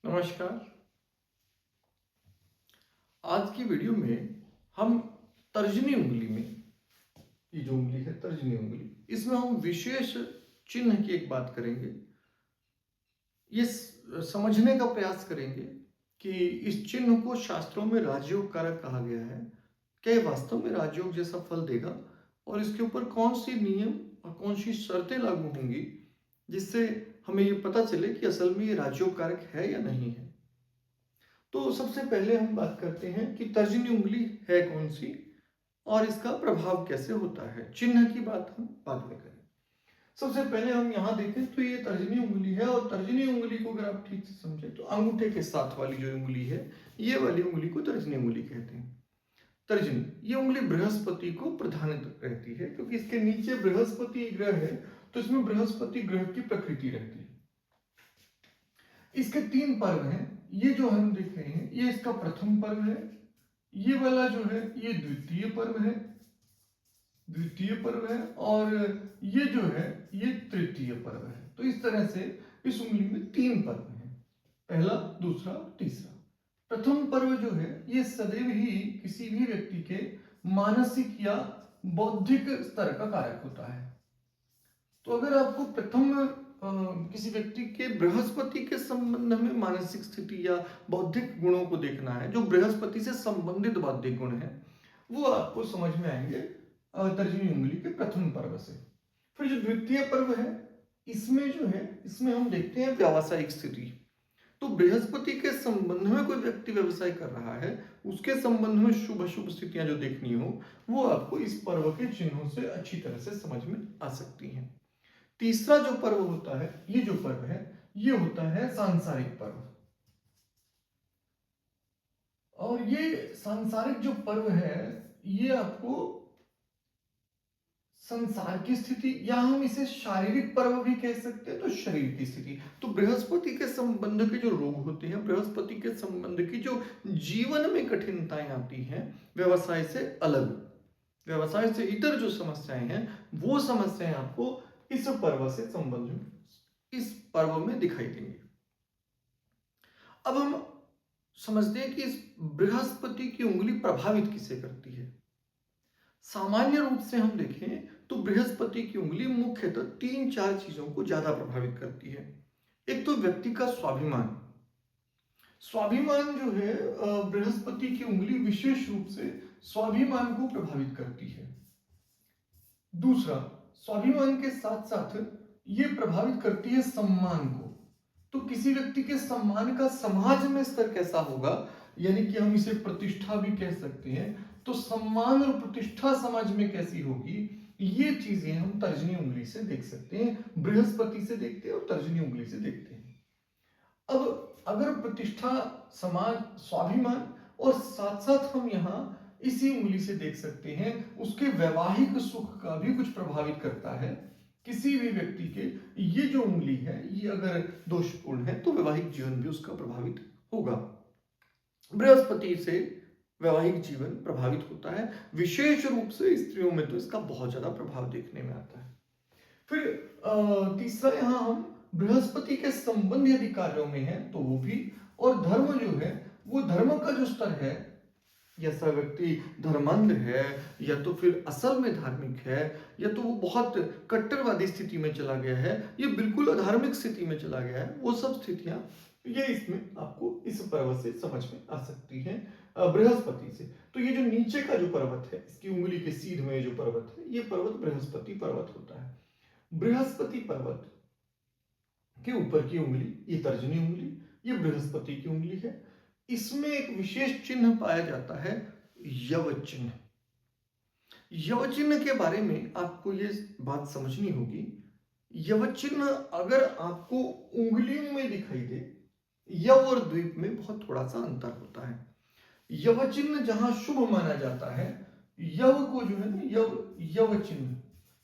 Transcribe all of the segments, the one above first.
नमस्कार। आज की वीडियो में हम तर्जनी उंगली में, ये जो उंगली है तर्जनी उंगली, इसमें हम विशेष चिन्ह की एक बात करेंगे। ये समझने का प्रयास करेंगे कि इस चिन्ह को शास्त्रों में राजयोग कारक कहा गया है। क्या ये वास्तव में राजयोग जैसा फल देगा और इसके ऊपर कौन सी नियम और कौन सी शर्तें लागू होंगी जिससे हमें ये पता चले कि असल में ये राजयोग कारक है या नहीं है। तो सबसे पहले हम बात करते हैं कि तर्जनी उंगली है कौन सी और इसका प्रभाव कैसे होता है। चिन्ह की बात हम बाद में करें। सबसे पहले हम यहाँ देखें तो ये तर्जनी उंगली है और तर्जनी उंगली को अगर आप ठीक से समझें तो अंगूठे के साथ वाली जो उंगली है, ये वाली उंगली को तर्जनी उंगली कहते हैं। तर्जनी ये उंगली बृहस्पति को प्रधानित रहती है क्योंकि इसके नीचे बृहस्पति ग्रह है, तो इसमें बृहस्पति ग्रह की प्रकृति रहती है। इसके 3 पर्व हैं। ये जो हम देख रहे हैं ये इसका प्रथम पर्व है, ये वाला जो है ये द्वितीय पर्व है और ये जो है ये तृतीय पर्व है। तो इस तरह से इस उंगली में 3 पर्व हैं, पहला, दूसरा और तीसरा। प्रथम पर्व जो है ये सदैव ही किसी भी व्यक्ति के मानसिक या बौद्धिक स्तर का कारक होता है। तो अगर आपको प्रथम किसी व्यक्ति के बृहस्पति के संबंध में मानसिक स्थिति या बौद्धिक गुणों को देखना है, जो बृहस्पति से संबंधित बौद्धिक गुण है, वो आपको समझ में आएंगे तर्जनी उंगली के प्रथम पर्व से। फिर जो द्वितीय पर्व है इसमें जो है इसमें हम देखते हैं व्यावसायिक स्थिति। तो बृहस्पति के संबंध में कोई व्यक्ति व्यवसाय कर रहा है, उसके संबंध में शुभ अशुभ स्थितियां जो देखनी हो वो आपको इस पर्व के चिन्हों से अच्छी तरह से समझ में आ सकती हैं। तीसरा जो पर्व होता है, ये जो पर्व है ये होता है सांसारिक पर्व। और ये सांसारिक जो पर्व है ये आपको संसार की स्थिति या हम इसे शारीरिक पर्व भी कह सकते हैं, तो शरीर की स्थिति। तो बृहस्पति के संबंध के जो रोग होते हैं, बृहस्पति के संबंध की जो जीवन में कठिनताएं आती हैं, व्यवसाय से अलग, व्यवसाय से इतर जो समस्याएं हैं, वो समस्याएं आपको इस पर्व से संबंध में, इस पर्व में दिखाई देंगे। अब हम समझते हैं कि इस बृहस्पति की उंगली प्रभावित किसे करती है। सामान्य रूप से हम देखें तो बृहस्पति की उंगली मुख्यतः 3-4 चीजों को ज्यादा प्रभावित करती है। एक तो व्यक्ति का स्वाभिमान। स्वाभिमान जो है बृहस्पति की उंगली विशेष रूप से स्वाभिमान को प्रभावित करती है। दूसरा, स्वाभिमान के साथ साथ ये प्रभावित करती है सम्मान को। तो किसी व्यक्ति के सम्मान का समाज में स्तर कैसा होगा, यानी कि हम इसे प्रतिष्ठा भी कह सकते हैं। तो सम्मान और प्रतिष्ठा समाज में कैसी होगी, ये चीजें हम तर्जनी उंगली से देख सकते हैं, बृहस्पति से देखते हैं और तर्जनी उंगली से देखते हैं। अब अगर प्रतिष्ठा, समाज, स्वाभिमान और साथ साथ हम यहाँ इसी उंगली से देख सकते हैं उसके वैवाहिक सुख का भी कुछ प्रभावित करता है। किसी भी व्यक्ति के ये जो उंगली है ये अगर दोषपूर्ण है तो वैवाहिक जीवन भी उसका प्रभावित होगा। बृहस्पति से वैवाहिक जीवन प्रभावित होता है, विशेष रूप से स्त्रियों में तो इसका बहुत ज्यादा प्रभाव देखने में आता है। फिर तीसरा, यहाँ हम बृहस्पति के संबंध यदि कार्यों में है तो वो भी, और धर्म जो है वो धर्म का जो स्तर है, ऐसा व्यक्ति धर्मांध है या तो फिर असल में धार्मिक है या तो वो बहुत कट्टरवादी स्थिति में चला गया है, ये बिल्कुल अधार्मिक स्थिति में चला गया है, वो सब स्थितियां ये इसमें आपको इस पर्वत से समझ में आ सकती है बृहस्पति से। तो ये जो नीचे का जो पर्वत है, इसकी उंगली के सीध में जो पर्वत है, ये पर्वत बृहस्पति पर्वत होता है। बृहस्पति पर्वत के ऊपर की उंगली, ये तर्जनी उंगली, ये बृहस्पति की उंगली है। इसमें एक विशेष चिन्ह पाया जाता है, यव चिन्ह। यव चिन्ह के बारे में आपको ये बात समझनी होगी। यव चिन्ह अगर आपको उंगलियों में दिखाई दे, यव और द्वीप में बहुत थोड़ा सा अंतर होता है। यव चिन्ह जहां शुभ माना जाता है, यव को जो है ना,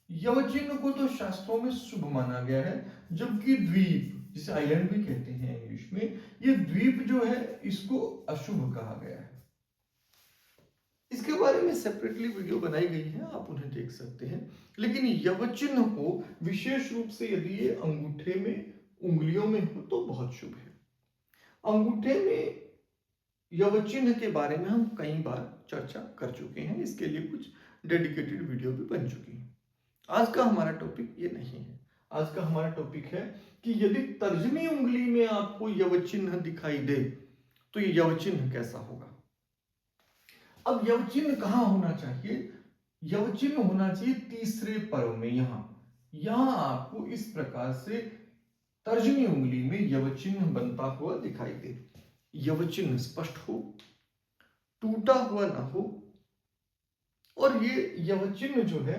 यव चिन्ह को तो शास्त्रों में शुभ माना गया है, जबकि द्वीप, जिसे आइलैंड भी कहते हैं इंग्लिश में, ये द्वीप जो है इसको अशुभ कहा गया है। इसके बारे में सेपरेटली वीडियो बनाई गई है, आप उन्हें देख सकते हैं। लेकिन यव चिन्ह को विशेष रूप से यदि ये अंगूठे में, उंगलियों में हो तो बहुत शुभ है। अंगूठे में यव चिन्ह के बारे में हम कई बार चर्चा कर चुके हैं, इसके लिए कुछ डेडिकेटेड वीडियो भी बन चुकी है। आज का हमारा टॉपिक ये नहीं है। आज का हमारा टॉपिक है कि यदि तर्जनी उंगली में आपको यव चिन्ह दिखाई दे तो ये यव चिन्ह कैसा होगा। अब यव चिन्ह कहाँ होना चाहिए? यव चिन्ह होना चाहिए तीसरे पर्व में। यहां आपको इस प्रकार से तर्जनी उंगली में यव चिन्ह बनता हुआ दिखाई दे। यव चिन्ह स्पष्ट हो, टूटा हुआ ना हो, और ये यव चिन्ह जो है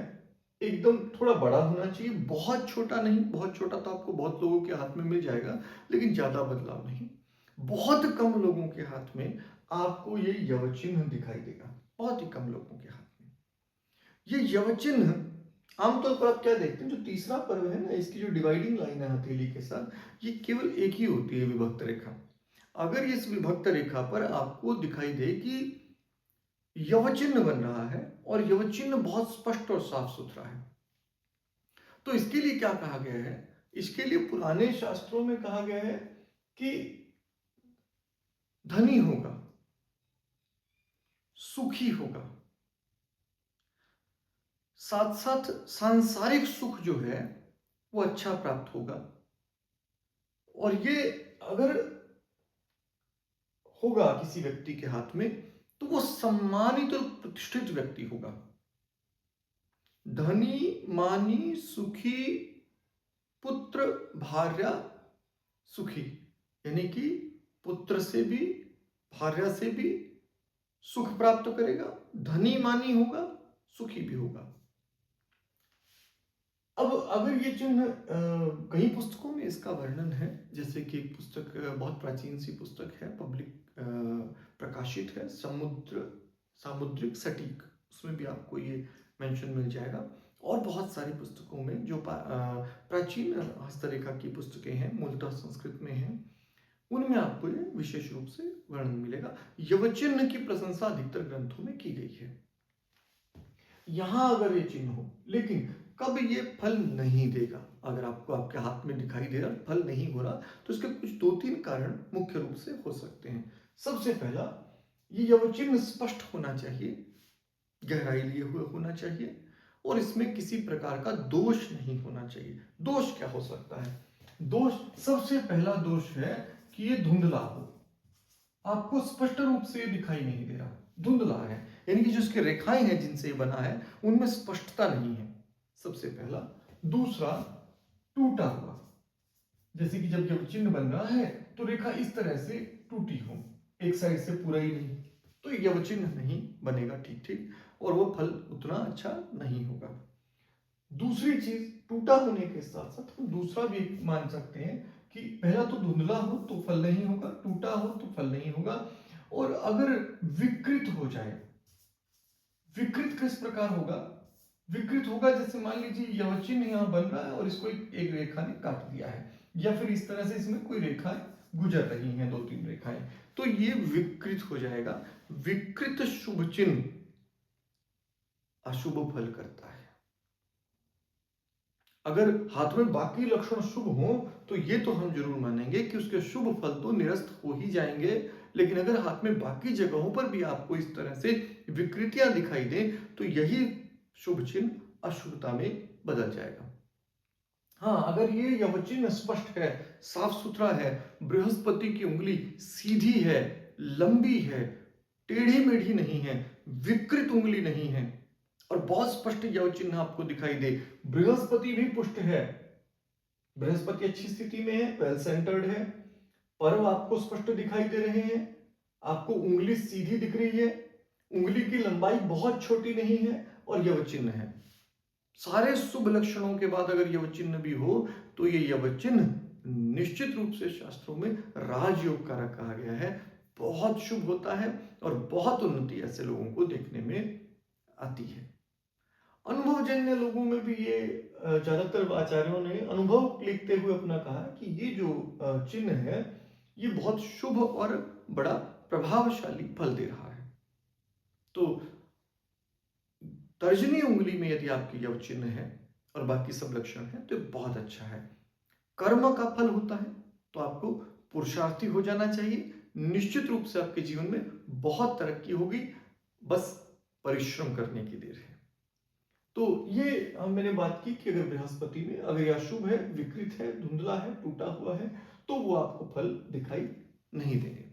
एकदम थोड़ा बड़ा होना चाहिए, बहुत छोटा नहीं। बहुत छोटा तो आपको बहुत लोगों के हाथ में मिल जाएगा, लेकिन ज्यादा बदलाव नहीं। बहुत कम लोगों के हाथ में आपको ये यव चिन्ह दिखाई देगा, बहुत ही कम लोगों के हाथ में। ये यव चिन्ह आमतौर पर आप क्या देखते हैं, जो तीसरा पर्व है ना, इसकी जो डिवाइडिंग लाइन है हथेली के साथ, ये केवल एक ही होती है, विभक्त रेखा। अगर इस विभक्त रेखा पर आपको दिखाई दे कि यव चिन्ह बन रहा है और यव चिन्ह बहुत स्पष्ट और साफ सुथरा है, तो इसके लिए क्या कहा गया है? इसके लिए पुराने शास्त्रों में कहा गया है कि धनी होगा, सुखी होगा, साथ साथ सांसारिक सुख जो है वो अच्छा प्राप्त होगा। और ये अगर होगा किसी व्यक्ति के हाथ में तो वो सम्मानित और प्रतिष्ठित व्यक्ति होगा। धनी, मानी, सुखी, पुत्र, भार्या, सुखी, यानी कि पुत्र से भी, भार्या से भी सुख प्राप्त करेगा, धनी मानी होगा, सुखी भी होगा। अब अगर ये चिन्ह कई पुस्तकों में इसका वर्णन है, जैसे कि एक पुस्तक, बहुत प्राचीन सी पुस्तक है, पब्लिक प्रकाशित है, सामुद्रिक सटीक, उसमें भी आपको ये मेंशन मिल जाएगा। और बहुत सारी पुस्तकों में जो प्राचीन हस्तरेखा की पुस्तकें हैं, मूलतः संस्कृत में हैं, उनमें आपको ये विशेष रूप से वर्णन मिलेगा। यव चिन्ह की प्रशंसा अधिकतर ग्रंथों में की गई है। यहां अगर ये चिन्ह हो, लेकिन कब ये फल नहीं देगा, अगर आपको आपके हाथ में दिखाई दे रहा फल नहीं हो रहा, तो इसके कुछ 2-3 कारण मुख्य रूप से हो सकते हैं। सबसे पहला, ये यव चिन्ह स्पष्ट होना चाहिए, गहराई लिए हुए होना चाहिए, और इसमें किसी प्रकार का दोष नहीं होना चाहिए। दोष क्या हो सकता है? दोष, सबसे पहला दोष है कि ये धुंधला हो, आपको स्पष्ट रूप से दिखाई नहीं दे रहा, धुंधला है, यानी कि जो इसकी रेखाएं हैं जिनसे बना है उनमें स्पष्टता नहीं है, सबसे पहला। दूसरा, टूटा हुआ, जैसे कि जब जब चिन्ह बन रहा है तो रेखा इस तरह से टूटी हो, एक साइड से पूरा ही नहीं, तो यह चिन्ह नहीं बनेगा ठीक ठीक, और वो फल उतना अच्छा नहीं होगा। दूसरी चीज, टूटा होने के साथ साथ हम दूसरा भी मान सकते हैं कि पहला तो धुंधला हो तो फल नहीं होगा, टूटा हो तो फल नहीं होगा, और अगर विकृत हो जाए, विकृत किस प्रकार होगा? विकृत होगा जैसे मान लीजिए यह चिन्ह यहाँ बन रहा है और इसको एक रेखा ने काट दिया है, या फिर इस तरह से इसमें कोई रेखाएं गुजर रही हैं, 2-3 रेखाएं, तो ये विकृत हो जाएगा। विकृत शुभ चिन्ह अशुभ फल करता है। अगर हाथ में बाकी लक्षण शुभ हो तो ये तो हम जरूर मानेंगे कि उसके शुभ फल तो निरस्त हो ही जाएंगे, लेकिन अगर हाथ में बाकी जगहों पर भी आपको इस तरह से विकृतियां दिखाई दें तो यही शुभ चिन्ह अशुभता में बदल जाएगा। हाँ, अगर ये यह चिन्ह स्पष्ट है, साफ सुथरा है, बृहस्पति की उंगली सीधी है, लंबी है, टेढ़ी मेढ़ी नहीं है, विकृत उंगली नहीं है, और बहुत स्पष्ट यह चिन्ह आपको दिखाई दे, बृहस्पति भी पुष्ट है, बृहस्पति अच्छी स्थिति में है, वेल सेंटर्ड है, पर्व आपको स्पष्ट दिखाई दे रहे हैं, आपको उंगली सीधी दिख रही है, उंगली की लंबाई बहुत छोटी नहीं है, और यह चिन्ह है। सारे शुभ लक्षणों के बाद अगर यह चिन्ह भी हो तो ये यव चिन्ह निश्चित रूप से शास्त्रों में राजयोग कारक कहा गया है, बहुत शुभ होता है और बहुत उन्नति ऐसे लोगों को देखने में आती है। अनुभवजन्य लोगों में भी ये ज्यादातर आचार्यों ने अनुभव लिखते हुए अपना कहा कि ये जो चिन्ह है ये बहुत शुभ और बड़ा प्रभावशाली फल दे रहा है। तो तर्जनी उंगली में यदि आपकी यव चिन्ह है और बाकी सब लक्षण है तो बहुत अच्छा है। कर्म का फल होता है तो आपको पुरुषार्थी हो जाना चाहिए। निश्चित रूप से आपके जीवन में बहुत तरक्की होगी, बस परिश्रम करने की देर है। तो ये मैंने बात की कि अगर बृहस्पति में अगर यह अशुभ है, विकृत है, धुंधला है, टूटा हुआ है, तो वो आपको फल दिखाई नहीं देंगे।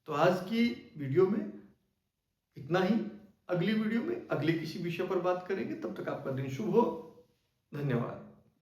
तो आज की वीडियो में इतना ही। अगली वीडियो में अगले किसी विषय पर बात करेंगे। तब तक आपका दिन शुभ हो। धन्यवाद।